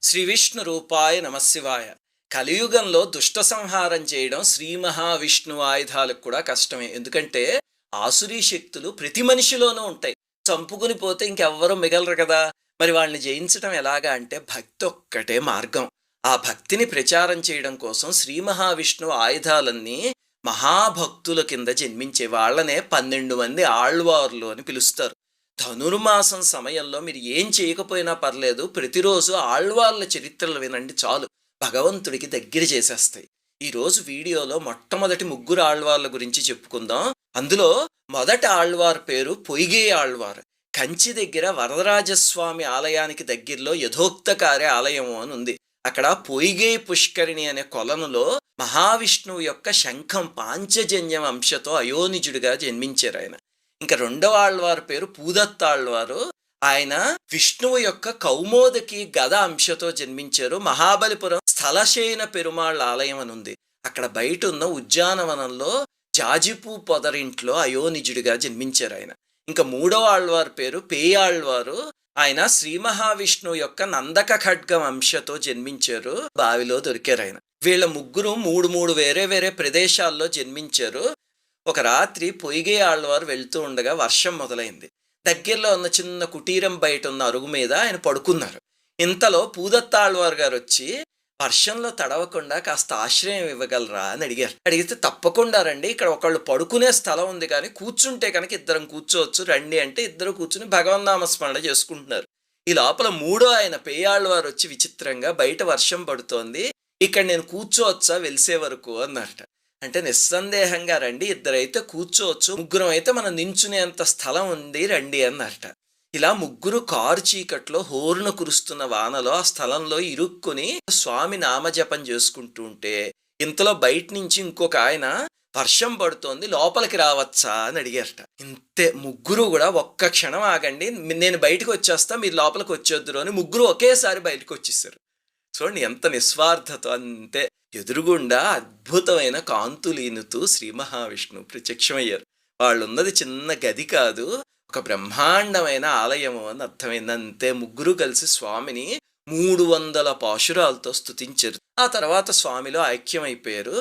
శ్రీ విష్ణు రూపాయ నమశివాయ. కలియుగంలో దుష్ట సంహారం చేయడం శ్రీ మహావిష్ణువు ఆయుధాలకు కూడా కష్టమే. ఎందుకంటే ఆసురీ శక్తులు ప్రతి మనిషిలోనూ ఉంటాయి. చంపుకుని పోతే ఇంకెవ్వరూ మిగలరు కదా. మరి వాళ్ళని జయించడం ఎలాగా అంటే భక్తి ఒక్కటే మార్గం. ఆ భక్తిని ప్రచారం చేయడం కోసం శ్రీ మహావిష్ణువు ఆయుధాలన్నీ మహాభక్తుల కింద జన్మించే వాళ్ళనే 12 మంది ఆళ్వార్లు అని పిలుస్తారు. ధనుర్మాసం సమయంలో మీరు ఏం చేయకపోయినా పర్లేదు, ప్రతిరోజు ఆళ్వార్ల చరిత్రలు వినండి చాలు, భగవంతుడికి దగ్గర చేసేస్తాయి. ఈరోజు వీడియోలో మొట్టమొదటి ముగ్గురు ఆళ్వార్ల గురించి చెప్పుకుందాం. అందులో మొదటి ఆళ్వార్ పేరు పొయ్గే ఆళ్వార్. కంచి దగ్గర వరదరాజస్వామి ఆలయానికి దగ్గరలో యథోక్తకార్య ఆలయము అని ఉంది. అక్కడ పొయ్గే పుష్కరిణి అనే కొలనులో మహావిష్ణువు యొక్క శంఖం పాంచజన్యం అంశతో అయోనిజుడిగా జన్మించారు ఆయన. ఇంకా రెండవ ఆళ్వారు పేరు పూదత్తాళ్వారు. ఆయన విష్ణువు యొక్క కౌమోదకి గద అంశతో జన్మించారు. మహాబలిపురం స్థలశయన పెరుమాళ్ళ ఆలయం అని ఉంది. అక్కడ బయట ఉన్న ఉద్యానవనంలో జాజిపూ పొదరింట్లో అయోనిజుడిగా జన్మించారు ఆయన. ఇంకా మూడవ ఆళ్వారు పేరు పేయాళ్వారు. ఆయన శ్రీ మహావిష్ణువు యొక్క నందక ఖడ్గం అంశతో జన్మించారు. బావిలో దొరికారు ఆయన. వీళ్ళ ముగ్గురు మూడు వేరే వేరే ప్రదేశాల్లో జన్మించారు. ఒక రాత్రి పొయ్గే ఆళ్వారు వెళ్తూ ఉండగా వర్షం మొదలైంది. దగ్గరలో ఉన్న చిన్న కుటీరం బయట ఉన్న అరుగు మీద ఆయన పడుకున్నారు. ఇంతలో పూదత్తాళ్వారు గారు వచ్చి వర్షంలో తడవకుండా కాస్త ఆశ్రయం ఇవ్వగలరా అని అడిగారు. అడిగితే తప్పకుండా రండి, ఇక్కడ ఒకళ్ళు పడుకునే స్థలం ఉంది, కానీ కూర్చుంటే కనుక ఇద్దరం కూర్చోవచ్చు రండి అంటే ఇద్దరు కూర్చుని భగవన్నామస్మరణ చేసుకుంటున్నారు. ఈ లోపల మూడో ఆయన పేయాళ్వారు వచ్చి విచిత్రంగా బయట వర్షం పడుతోంది, ఇక్కడ నేను కూర్చోవచ్చా వెలిసే వరకు అన్నట్ట. అంటే నిస్సందేహంగా రండి, ఇద్దరైతే కూర్చోవచ్చు, ముగ్గురం అయితే మనం నించునేంత స్థలం ఉంది రండి అన్నట్ట. ఇలా ముగ్గురు కారు చీకట్లో హోరున కురుస్తున్న వానలో ఆ స్థలంలో ఇరుక్కుని స్వామి నామజపం చేసుకుంటూ ఉంటే ఇంతలో బయట నుంచి ఇంకొక ఆయన వర్షం పడుతోంది లోపలికి రావచ్చా అని అడిగారట. ఇంతే, ముగ్గురు కూడా ఒక్క క్షణం ఆగండి, నేను బయటకు వచ్చేస్తా, మీరు లోపలికి వచ్చేద్దురు అని ముగ్గురు ఒకేసారి బయటకు వచ్చేసారు. చూడండి ఎంత నిస్వార్థత. అంతే, ఎదురుగుండా అద్భుతమైన కాంతులీనుతూ శ్రీ మహావిష్ణువు ప్రత్యక్షమయ్యారు. వాళ్ళు ఉన్నది చిన్న గది కాదు, ఒక బ్రహ్మాండమైన ఆలయము అని అర్థమైంది. అంతే, ముగ్గురు కలిసి స్వామిని 300 పాశురాలతో స్తుతించారు. ఆ తర్వాత స్వామిలో ఐక్యమైపోయారు.